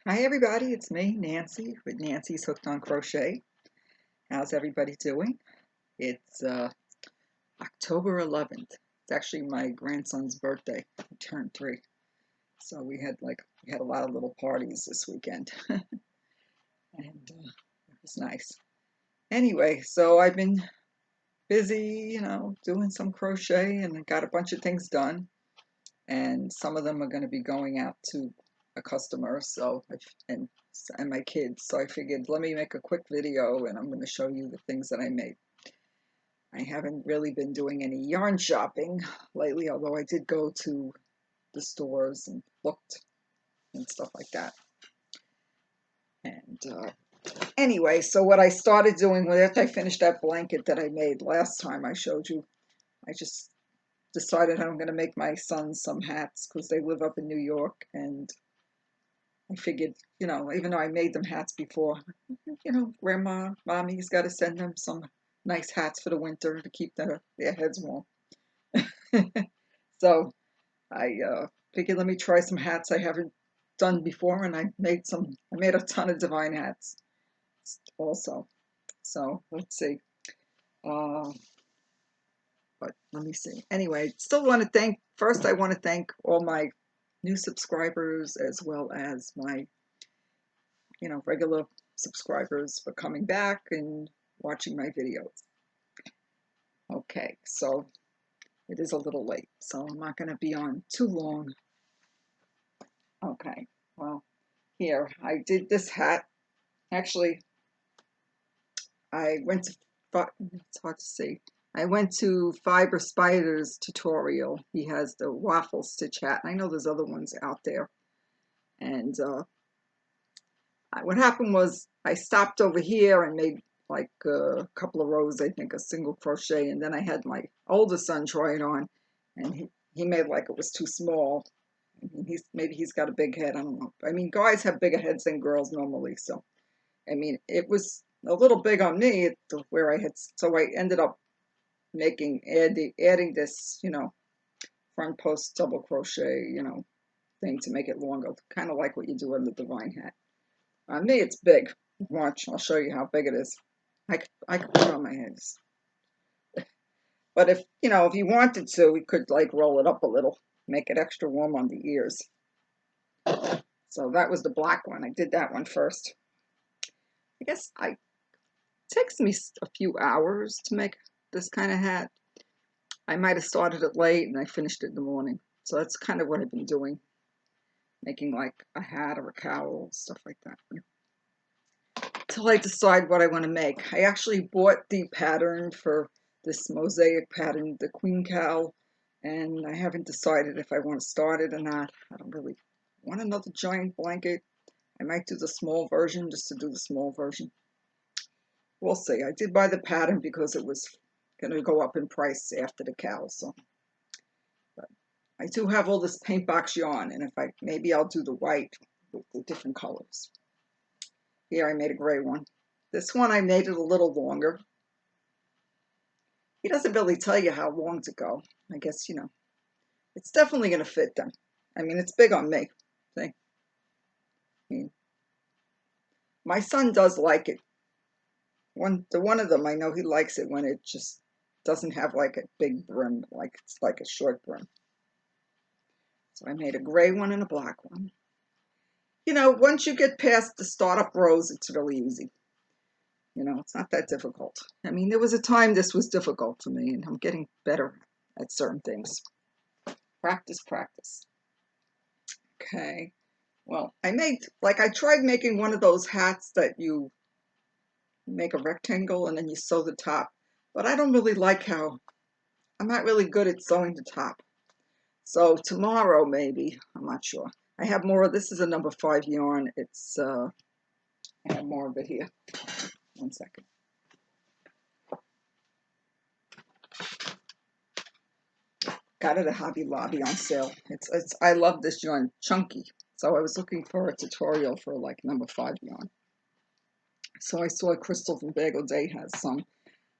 Hi everybody, it's me, Nancy, with Nancy's Hooked on Crochet. How's everybody doing? It's October 11th. It's actually my grandson's birthday. He turned 3. So we had a lot of little parties this weekend. And it was nice. Anyway, so I've been busy, doing some crochet and I got a bunch of things done. And some of them are going to be going out to a customer, and my kids. So I figured, let me make a quick video and I'm going to show you the things that I made. I haven't really been doing any yarn shopping lately, although I did go to the stores and looked and stuff like that. And anyway, so what I started doing after I finished that blanket that I made last time I showed you, I just decided I'm going to make my sons some hats because they live up in New York, and I figured, even though I made them hats before, Grandma, Mommy's got to send them some nice hats for the winter to keep their heads warm. So I figured, let me try some hats I haven't done before, and I made a ton of divine hats also. So let's see. But let me see. Anyway, I want to thank all my new subscribers as well as my regular subscribers for coming back and watching my videos. Okay, so it is a little late, so I'm not going to be on too long. Okay, well, here, I did this hat. Actually, it's hard to see. I went to Fiber Spider's tutorial. He has the waffle stitch hat. I know there's other ones out there. And what happened was I stopped over here and made like a couple of rows, I think, a single crochet, and then I had my older son try it on, and he made like it was too small. I mean, maybe he's got a big head, I don't know. I mean, guys have bigger heads than girls normally, so I mean, it was a little big on me so I ended up adding this, front post double crochet, thing to make it longer, kind of like what you do on the divine hat. On me, it's big. Watch, I'll show you how big it is. I could put it on my hands. But if you wanted to, we could like roll it up a little, make it extra warm on the ears. So that was the black one. I did that one first. I guess it takes me a few hours to make this kind of hat. I might have started it late and I finished it in the morning. So that's kind of what I've been doing, making like a hat or a cowl, stuff like that. Till I decide what I want to make. I actually bought the pattern for this mosaic pattern, the Queen Cowl, and I haven't decided if I want to start it or not. I don't really want another giant blanket. I might do the small version just to do the small version. We'll see. I did buy the pattern because it was going to go up in price after the cowl. So, but I do have all this paint box yarn, and maybe I'll do the white with the different colors. Here I made a gray one. This one I made it a little longer. He doesn't really tell you how long to go. I guess, it's definitely going to fit them. I mean, it's big on me. See? I mean, my son does like it. One of them, I know he likes it when it just doesn't have like a big brim, like it's like a short brim. So I made a gray one and a black one. Once you get past the startup rows, it's really easy. It's not that difficult. I mean, there was a time this was difficult for me, and I'm getting better at certain things. Practice, practice. Okay. Well, I tried making one of those hats that you make a rectangle and then you sew the top, but I don't really like I'm not really good at sewing the top. So tomorrow, maybe, I'm not sure. I have more. This is a number 5 yarn. I have more of it here. One second. Got it at Hobby Lobby on sale. I love this yarn, chunky. So I was looking for a tutorial for like number 5 yarn. So I saw Crystal from Bagel Day has some.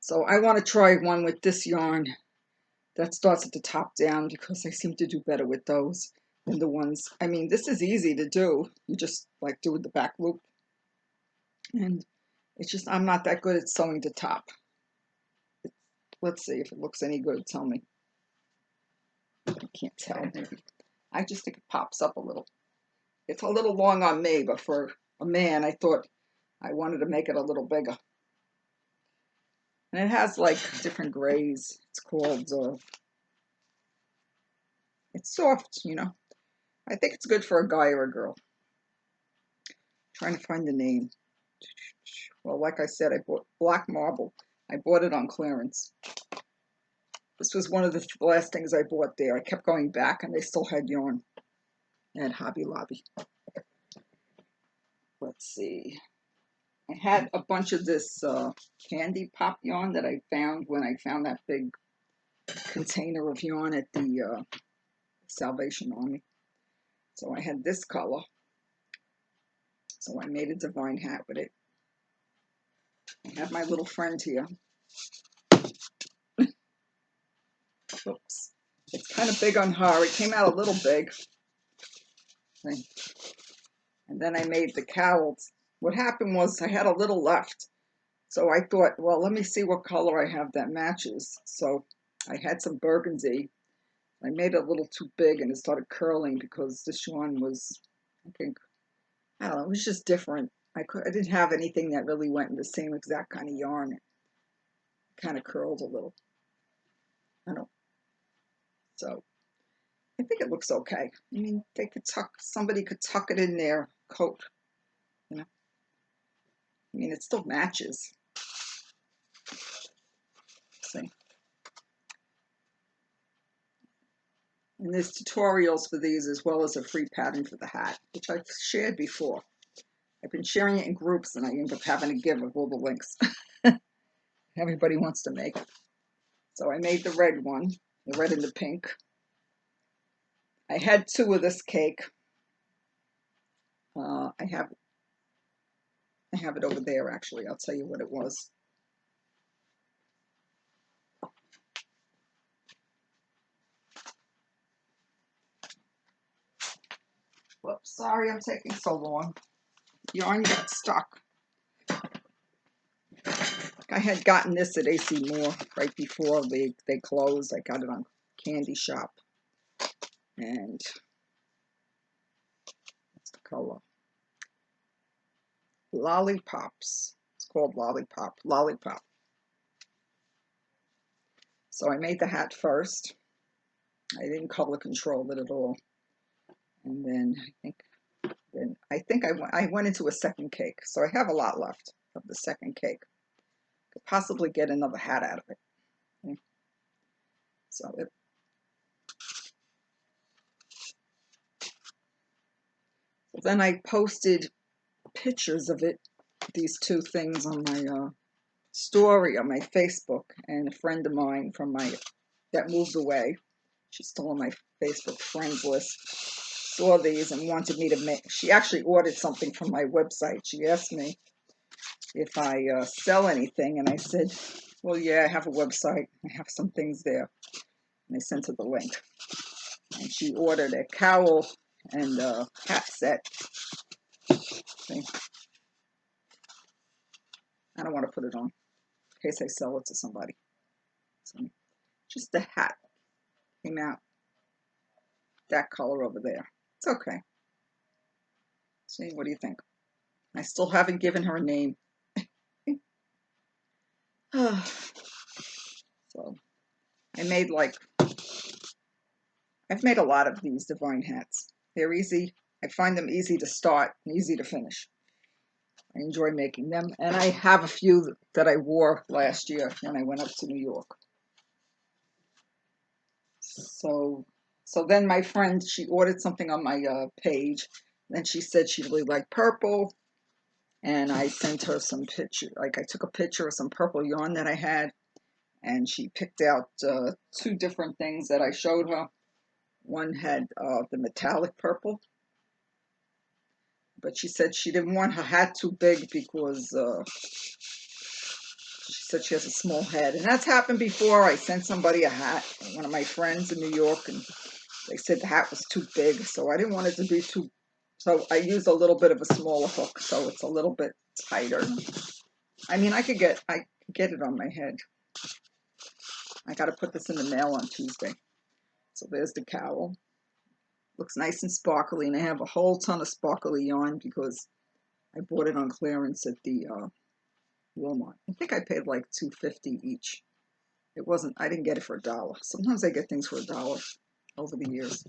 So I want to try one with this yarn that starts at the top down because I seem to do better with those. than the ones, I mean, this is easy to do. You just like do the back loop. And it's just, I'm not that good at sewing the top. Let's see if it looks any good. Tell me. I can't tell. Maybe. I just think it pops up a little. It's a little long on me, but for a man, I thought I wanted to make it a little bigger. And it has like different grays. It's called, it's soft, you know. I think it's good for a guy or a girl. Trying to find the name. Well, like I said, I bought black marble. I bought it on clearance. This was one of the last things I bought there. I kept going back and they still had yarn at Hobby Lobby. Let's see. I had a bunch of this candy pop yarn that I found when I found that big container of yarn at the Salvation Army. So I had this color. So I made a divine hat with it. I have my little friend here. Oops. It's kind of big on her. It came out a little big. And then I made the cowls. What happened was I had a little left. So I thought, well, let me see what color I have that matches. So I had some burgundy. I made it a little too big and it started curling because this yarn was, I think, I don't know, it was just different. I didn't have anything that really went in the same exact kind of yarn. It kind of curled a little. I don't. So I think it looks okay. I mean, they could somebody could tuck it in their coat, you know. I mean, it still matches. See. And there's tutorials for these as well as a free pattern for the hat, which I've shared before. I've been sharing it in groups and I end up having to give all the links. Everybody wants to make it. So I made the red one, the red and the pink. I had 2 of this cake. I have it over there actually. I'll tell you what it was. Whoops, sorry I'm taking so long. Yarn got stuck. I had gotten this at AC Moore right before they closed. I got it on Candy Shop. And what's the color? Lollipops. It's called Lollipop. So I made the hat first. I didn't color control it at all. And then I think I went into a second cake. So I have a lot left of the second cake. Could possibly get another hat out of it. Okay. So then I posted pictures of it, these 2 things on my story on my Facebook, and a friend of mine that moved away, she's still on my Facebook friends list, saw these and wanted me to make. She actually ordered something from my website. She asked me if I sell anything, and I said, well, yeah, I have a website. I have some things there. And I sent her the link. And she ordered a cowl and a hat set. See? I don't want to put it on in case I sell it to somebody. So just the hat came out that color over there. It's okay. See, what do you think? I still haven't given her a name. So I've made a lot of these divine hats. They're easy. I find them easy to start and easy to finish. I enjoy making them, and I have a few that I wore last year when I went up to New York. So then my friend, she ordered something on my page, and she said she really liked purple, and I sent her some picture. Like I took a picture of some purple yarn that I had, and she picked out 2 different things that I showed her. One had the metallic purple, but she said she didn't want her hat too big because she said she has a small head. And that's happened before. I sent somebody a hat, one of my friends in New York, and They said the hat was too big, so I didn't want it to be too, so I used a little bit of a smaller hook, so it's a little bit tighter. I mean, I could get it on my head. I got to put this in the mail on Tuesday. So there's the cowl. Looks nice and sparkly, and I have a whole ton of sparkly yarn because I bought it on clearance at the Walmart. I think I paid like $2.50 each. It wasn't, I didn't get it for $1. Sometimes I get things for $1 over the years.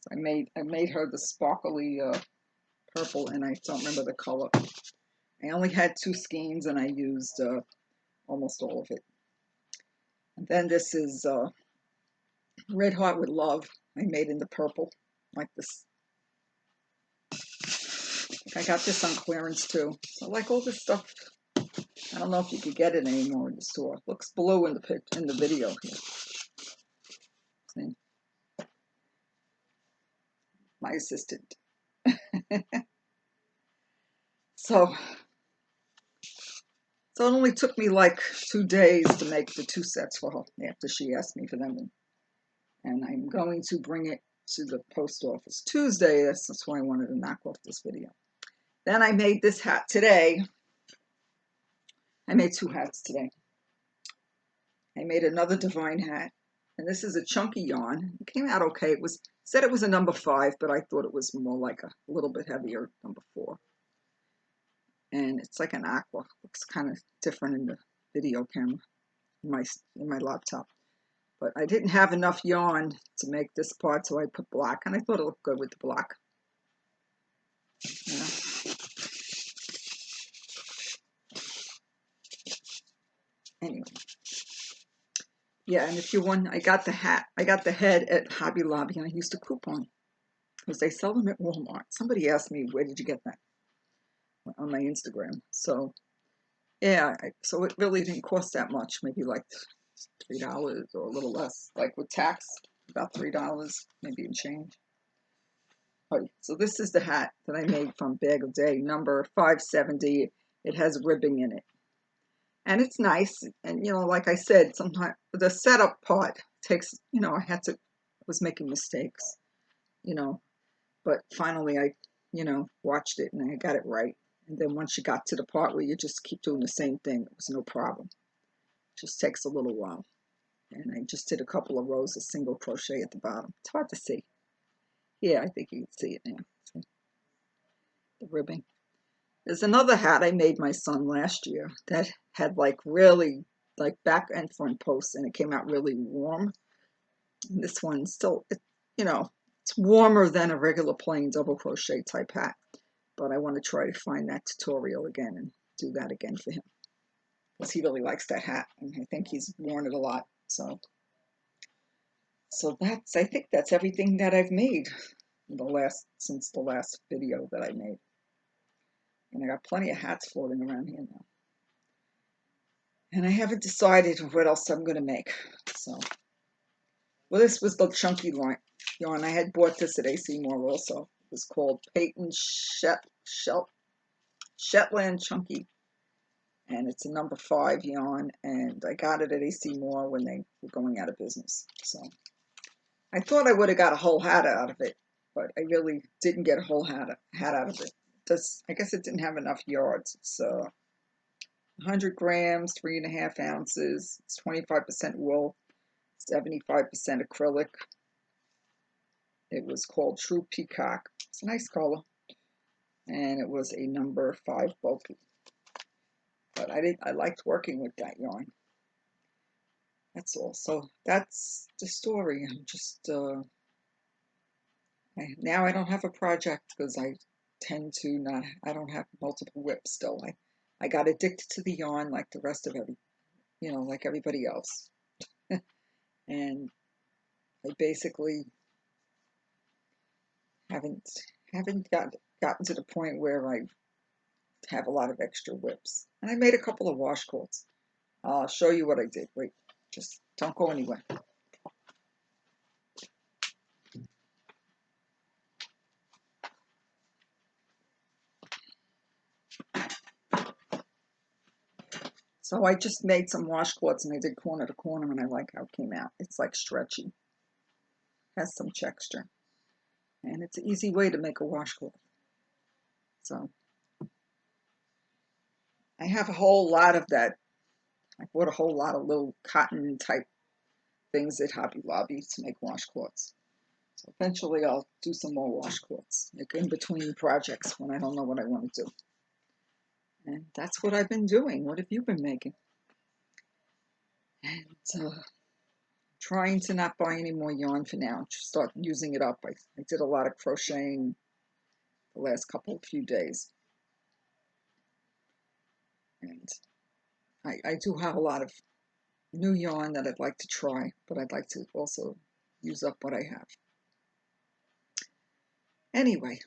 So I made her the sparkly purple, and I don't remember the color. I only had 2 skeins, and I used almost all of it. And then this is Red Heart with Love. I made in the purple, like this. I got this on clearance too. So like all this stuff, I don't know if you could get it anymore in the store. It looks blue in the video here. See? My assistant. So it only took me like 2 days to make the 2 sets for her after she asked me for them. And I'm going to bring it to the post office Tuesday. That's why I wanted to knock off this video. Then I made this hat today. I made 2 hats today. I made another Divine hat. And this is a chunky yarn. It came out okay. It said it was a number 5, but I thought it was more like a little bit heavier number 4. And it's like an aqua. Looks kind of different in the video camera in my laptop. But I didn't have enough yarn to make this part, so I put black, and I thought it looked good with the black. Yeah. Anyway. Yeah, and if you want, I got the head at Hobby Lobby, and I used a coupon because they sell them at Walmart. Somebody asked me, where did you get that? On my Instagram. So yeah, so it really didn't cost that much, maybe like $3 or a little less, like with tax, about $3, maybe and change. Oh, so this is the hat that I made from Bag of Day, number 570. It has ribbing in it. And it's nice. And, you know, like I said, sometimes the setup part takes, you know, I was making mistakes, you know, but finally I, you know, watched it and I got it right. And then once you got to the part where you just keep doing the same thing, it was no problem. It just takes a little while. And I just did a couple of rows of single crochet at the bottom. It's hard to see. Yeah, I think you can see it now. See? The ribbing. There's another hat I made my son last year that had like really like back and front posts, and it came out really warm. And this one still, you know, it's warmer than a regular plain double crochet type hat. But I want to try to find that tutorial again and do that again for him. Because he really likes that hat, and I think he's worn it a lot. So I think that's everything that I've made since the last video that I made. And I got plenty of hats floating around here now. And I haven't decided what else I'm going to make. So, well, this was the chunky yarn. I had bought this at AC Moore also. It was called Peyton Shetland Chunky. And it's a number 5 yarn. And I got it at AC Moore when they were going out of business. So, I thought I would have got a whole hat out of it. But I really didn't get a whole hat out of it. I guess it didn't have enough yards. It's 100 grams, 3.5 ounces. It's 25% wool, 75% acrylic. It was called True Peacock. It's a nice color. And it was a number 5 bulky. But I liked working with that yarn. That's all. So that's the story. I'm just, now I don't have a project because I tend to I don't have multiple whips still. I got addicted to the yarn like the rest of like everybody else. And I basically haven't gotten to the point where I have a lot of extra whips. And I made a couple of washcloths. I'll show you what I did. Wait, just don't go anywhere. So I just made some washcloths and I did corner to corner and I like how it came out. It's like stretchy. has some texture. And it's an easy way to make a washcloth. So I have a whole lot of that. I bought a whole lot of little cotton type things at Hobby Lobby to make washcloths. So eventually I'll do some more washcloths, like in between projects when I don't know what I want to do. And that's what I've been doing. What have you been making? And trying to not buy any more yarn for now. Just start using it up. I did a lot of crocheting the last few days. And I do have a lot of new yarn that I'd like to try, but I'd like to also use up what I have. Anyway,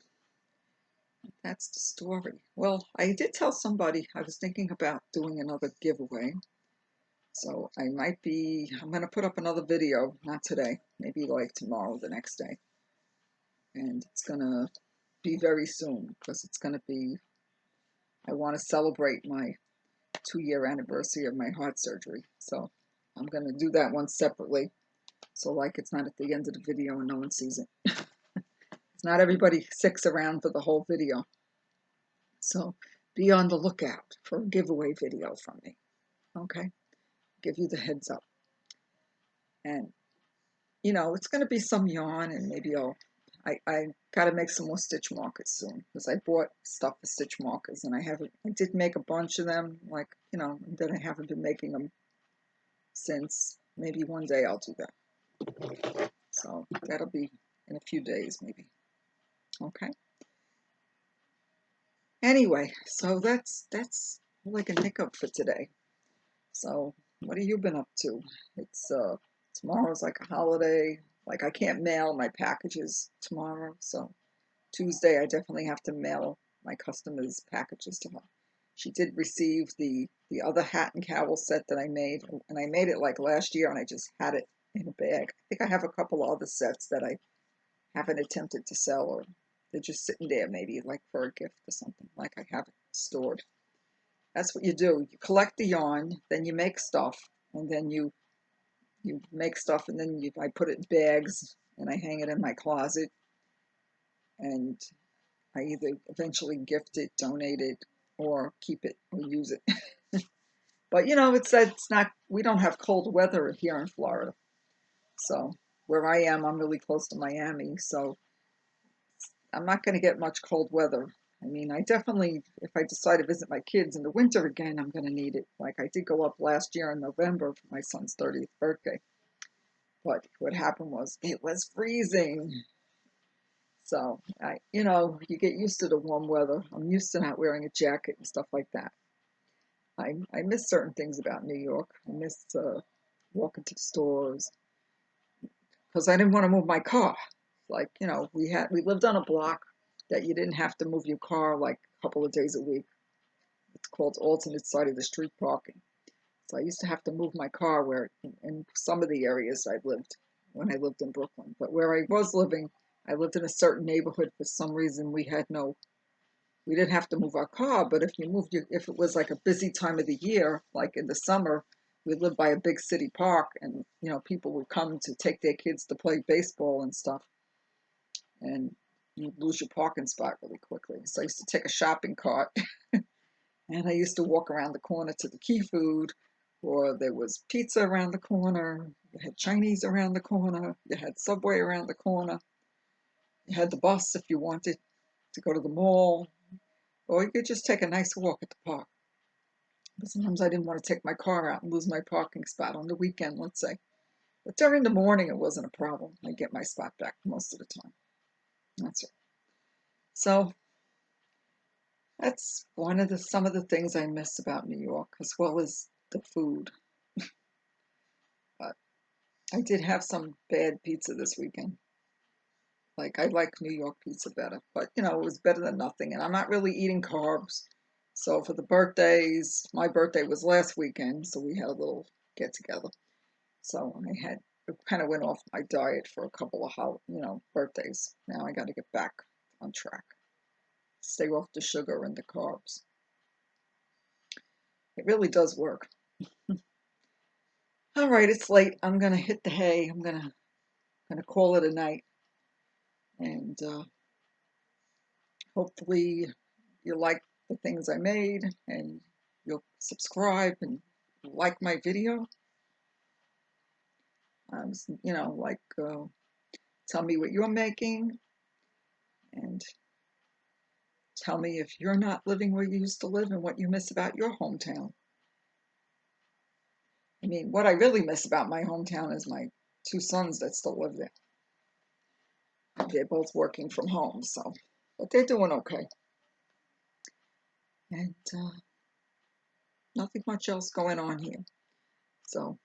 that's the story. Well, I did tell somebody I was thinking about doing another giveaway. So I'm going to put up another video, not today, maybe like tomorrow, the next day. And it's going to be very soon because it's going to be, I want to celebrate my 2-year anniversary of my heart surgery. So I'm going to do that one separately. So like it's not at the end of the video and no one sees it. It's not everybody sticks around for the whole video. So be on the lookout for a giveaway video from me. Okay? Give you the heads up. And you know, it's going to be some yarn, and maybe I got to make some more stitch markers soon, because I bought stuff for stitch markers, and I did make a bunch of them, like, you know, and then I haven't been making them since. Maybe one day I'll do that. So that'll be in a few days, maybe. Okay. Anyway, so that's like a hiccup for today. So what have you been up to? It's tomorrow's like a holiday. Like I can't mail my packages tomorrow, so Tuesday I definitely have to mail my customers' packages to her. She did receive the other hat and cowl set that I made, and I made it like last year, and I just had it in a bag. I think I have a couple of other sets that I haven't attempted to sell, or they're just sitting there maybe like for a gift or something, like I have it stored. That's what you do. You collect the yarn, then you make stuff, and then you make stuff, and then I put it in bags, and I hang it in my closet, and I either eventually gift it, donate it, or keep it or use it. But you know, it's not, we don't have cold weather here in Florida. So where I am, I'm really close to Miami, so I'm not going to get much cold weather. I mean, I definitely, if I decide to visit my kids in the winter again, I'm going to need it. Like I did go up last year in November for my son's 30th birthday. But what happened was it was freezing. So, you know, you get used to the warm weather. I'm used to not wearing a jacket and stuff like that. I miss certain things about New York. I miss walking to the stores because I didn't want to move my car. Like, you know, we lived on a block that you didn't have to move your car like a couple of days a week. It's called alternate side of the street parking. So I used to have to move my car where in some of the areas I lived when I lived in Brooklyn. But where I was living, I lived in a certain neighborhood. For some reason, we didn't have to move our car. But if it was like a busy time of the year, like in the summer, we lived by a big city park, and you know, people would come to take their kids to play baseball and stuff, and you'd lose your parking spot really quickly. So I used to take a shopping cart, and I used to walk around the corner to the Key Food, or there was pizza around the corner. You had Chinese around the corner. You had Subway around the corner. You had the bus if you wanted to go to the mall, or you could just take a nice walk at the park. But sometimes I didn't want to take my car out and lose my parking spot on the weekend, let's say. But during the morning, it wasn't a problem. I get my spot back most of the time. That's it. So that's some of the things I miss about New York, as well as the food. But I did have some bad pizza this weekend. Like, I like New York pizza better, but you know, it was better than nothing. And I'm not really eating carbs. So for the birthdays, my birthday was last weekend, so we had a little get together. So it kind of went off my diet for a couple of, birthdays. Now I got to get back on track. Stay off the sugar and the carbs. It really does work. All right, it's late. I'm going to hit the hay. I'm going to going to call it a night. And hopefully you like the things I made and you'll subscribe and like my video. You know, like tell me what you're making and tell me if you're not living where you used to live and what you miss about your hometown. I mean, what I really miss about my hometown is my two sons that still live there. They're both working from home, so, but they're doing okay. And nothing much else going on here. So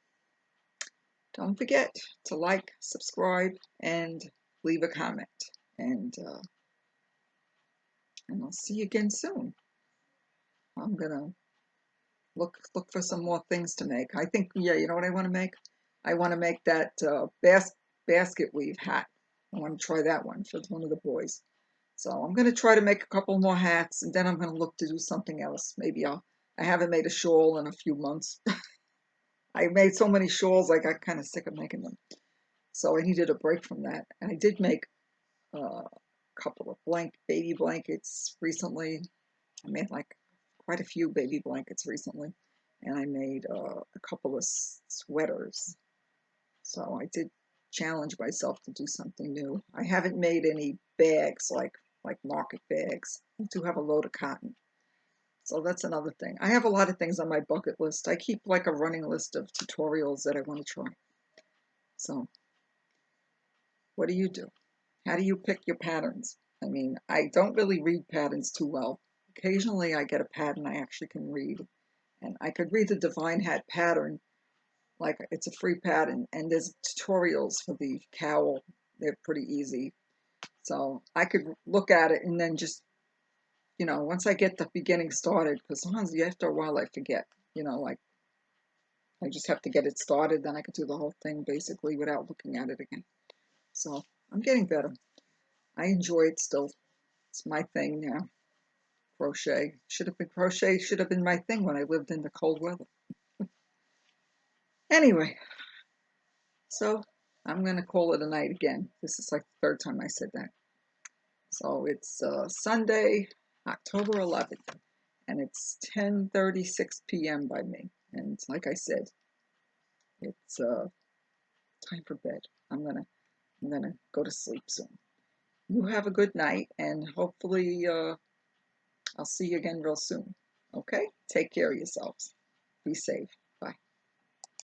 don't forget to like, subscribe, and leave a comment. And I'll see you again soon. I'm gonna look for some more things to make. I think, yeah, you know what I want to make? I want to make that basket weave hat. I want to try that one for one of the boys. So I'm going to try to make a couple more hats, and then I'm going to look to do something else. Maybe I haven't made a shawl in a few months. I made so many shawls, I got kind of sick of making them. So I needed a break from that. And I did make a couple of baby blankets recently. I made like quite a few baby blankets recently. And I made a couple of sweaters. So I did challenge myself to do something new. I haven't made any bags like market bags. I do have a load of cotton. So that's another thing. I have a lot of things on my bucket list. I keep like a running list of tutorials that I want to try. So what do you do? How do you pick your patterns? I mean, I don't really read patterns too well. Occasionally I get a pattern I actually can read. And I could read the Divine Hat pattern, like it's a free pattern, and there's tutorials for the cowl. They're pretty easy. So I could look at it and then just, you know, once I get the beginning started, because sometimes after a while I forget, you know, like I just have to get it started, then I could do the whole thing basically without looking at it again. So I'm getting better. I enjoy it still. It's my thing now. Crochet should have been my thing when I lived in the cold weather. Anyway, so I'm gonna call it a night again. This is like the third time I said that. So it's Sunday, October 11th, and it's 10:36 p.m. by me. And like I said, it's time for bed. I'm gonna go to sleep soon. You have a good night, and hopefully I'll see you again real soon. Okay? Take care of yourselves. Be safe.